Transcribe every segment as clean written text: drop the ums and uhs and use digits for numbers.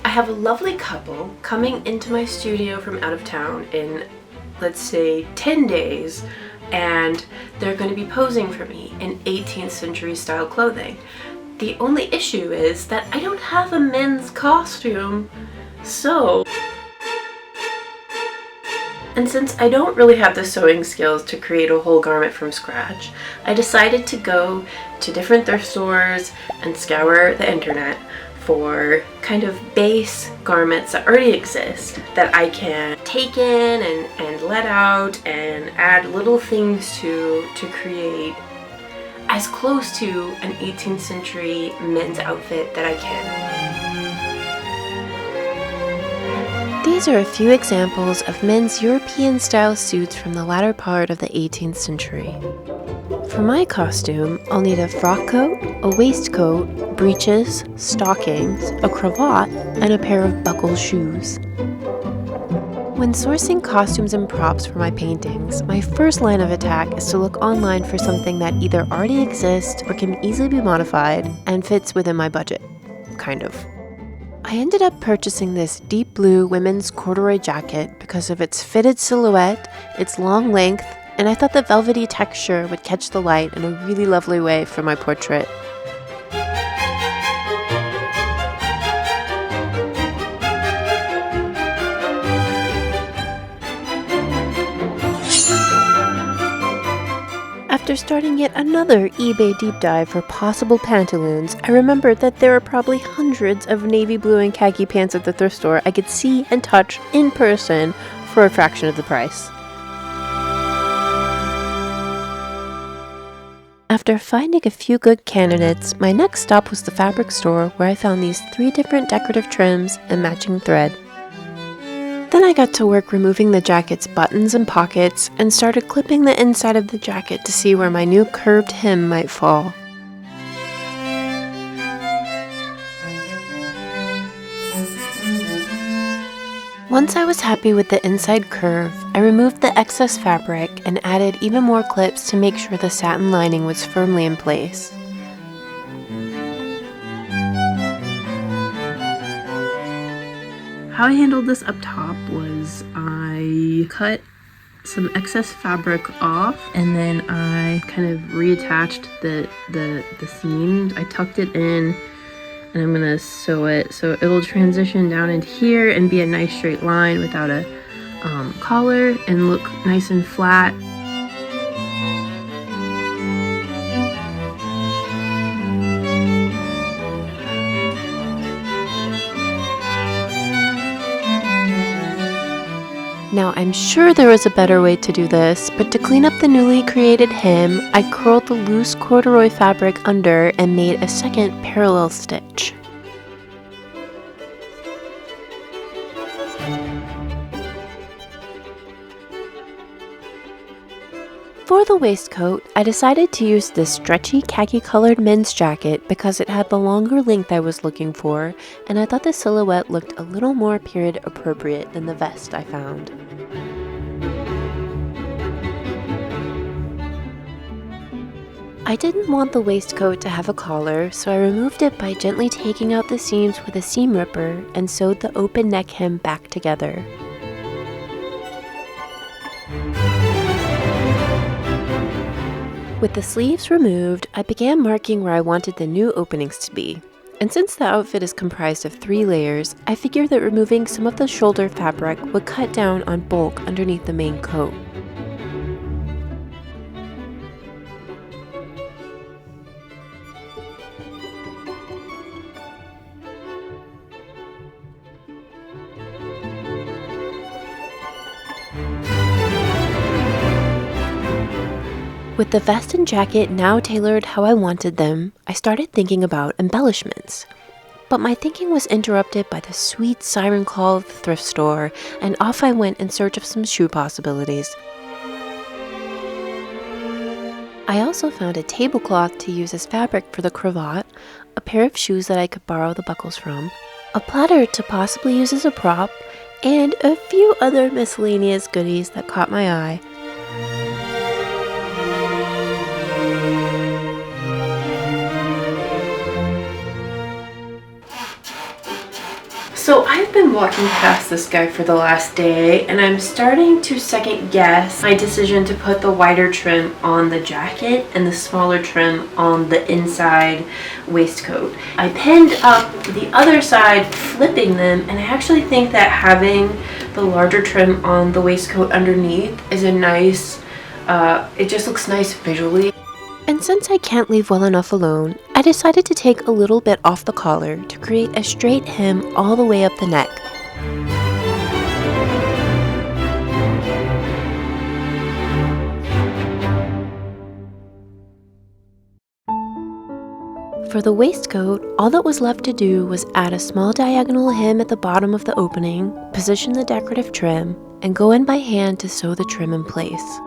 I have a lovely couple coming into my studio from out of town in, let's say, 10 days, and they're going to be posing for me in 18th century style clothing. The only issue is that I don't have a men's costume, and since I don't really have the sewing skills to create a whole garment from scratch, I decided to go to different thrift stores and scour the internet for kind of base garments that already exist that I can take in and let out and add little things to create as close to an 18th century men's outfit that I can. These are a few examples of men's European-style suits from the latter part of the 18th century. For my costume, I'll need a frock coat, a waistcoat, breeches, stockings, a cravat, and a pair of buckle shoes. When sourcing costumes and props for my paintings, my first line of attack is to look online for something that either already exists or can easily be modified and fits within my budget. Kind of. I ended up purchasing this deep blue women's corduroy jacket because of its fitted silhouette, its long length, and I thought the velvety texture would catch the light in a really lovely way for my portrait. After starting yet another eBay deep dive for possible pantaloons, I remembered that there are probably hundreds of navy blue and khaki pants at the thrift store I could see and touch in person for a fraction of the price. After finding a few good candidates, my next stop was the fabric store where I found these 3 different decorative trims and matching thread. Then I got to work removing the jacket's buttons and pockets and started clipping the inside of the jacket to see where my new curved hem might fall. Once I was happy with the inside curve, I removed the excess fabric and added even more clips to make sure the satin lining was firmly in place. How I handled this up top was I cut some excess fabric off and then I kind of reattached the seams. I tucked it in and I'm gonna sew it so it'll transition down into here and be a nice straight line without a collar and look nice and flat. Now, I'm sure there was a better way to do this, but to clean up the newly created hem, I curled the loose corduroy fabric under and made a second parallel stitch. For the waistcoat, I decided to use this stretchy khaki-colored men's jacket because it had the longer length I was looking for, and I thought the silhouette looked a little more period appropriate than the vest I found. I didn't want the waistcoat to have a collar, so I removed it by gently taking out the seams with a seam ripper and sewed the open neck hem back together. With the sleeves removed, I began marking where I wanted the new openings to be. And since the outfit is comprised of 3 layers, I figured that removing some of the shoulder fabric would cut down on bulk underneath the main coat. With the vest and jacket now tailored how I wanted them, I started thinking about embellishments. But my thinking was interrupted by the sweet siren call of the thrift store, and off I went in search of some shoe possibilities. I also found a tablecloth to use as fabric for the cravat, a pair of shoes that I could borrow the buckles from, a platter to possibly use as a prop, and a few other miscellaneous goodies that caught my eye. So I've been walking past this guy for the last day, and I'm starting to second guess my decision to put the wider trim on the jacket and the smaller trim on the inside waistcoat. I pinned up the other side, flipping them, and I actually think that having the larger trim on the waistcoat underneath is a nice, it just looks nice visually. And since I can't leave well enough alone, I decided to take a little bit off the collar to create a straight hem all the way up the neck. For the waistcoat, all that was left to do was add a small diagonal hem at the bottom of the opening, position the decorative trim, and go in by hand to sew the trim in place.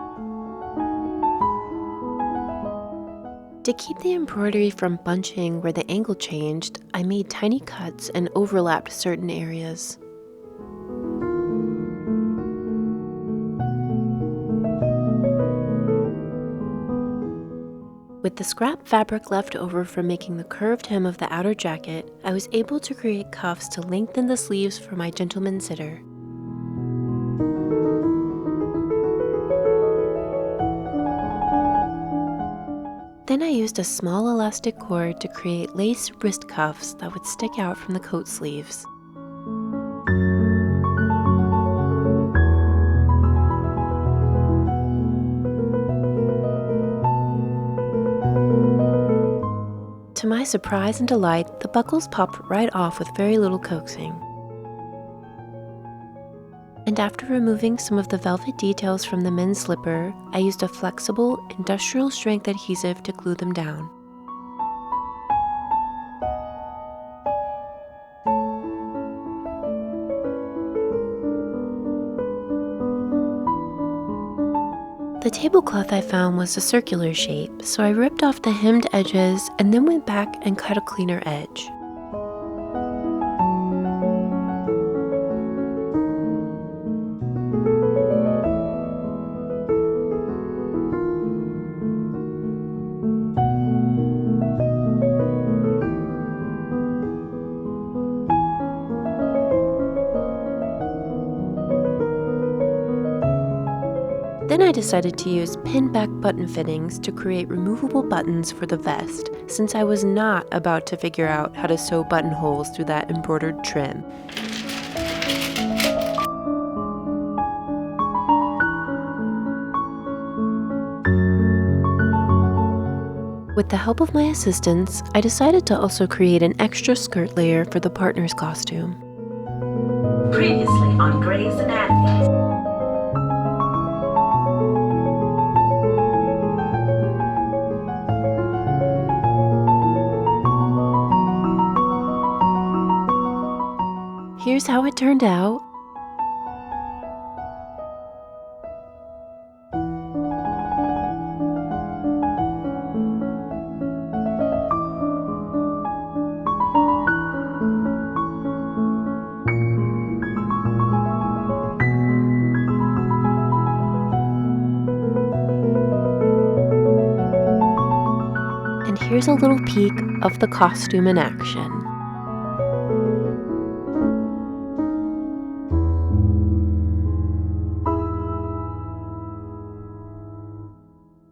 To keep the embroidery from bunching where the angle changed, I made tiny cuts and overlapped certain areas. With the scrap fabric left over from making the curved hem of the outer jacket, I was able to create cuffs to lengthen the sleeves for my gentleman sitter. Then I used a small elastic cord to create lace wrist cuffs that would stick out from the coat sleeves. To my surprise and delight, the buckles popped right off with very little coaxing. And after removing some of the velvet details from the men's slipper, I used a flexible, industrial strength adhesive to glue them down. The tablecloth I found was a circular shape, so I ripped off the hemmed edges and then went back and cut a cleaner edge. Then I decided to use pin-back button fittings to create removable buttons for the vest, since I was not about to figure out how to sew buttonholes through that embroidered trim. With the help of my assistants, I decided to also create an extra skirt layer for the partner's costume. Previously on Grey's Anatomy. Here's how it turned out. And here's a little peek of the costume in action.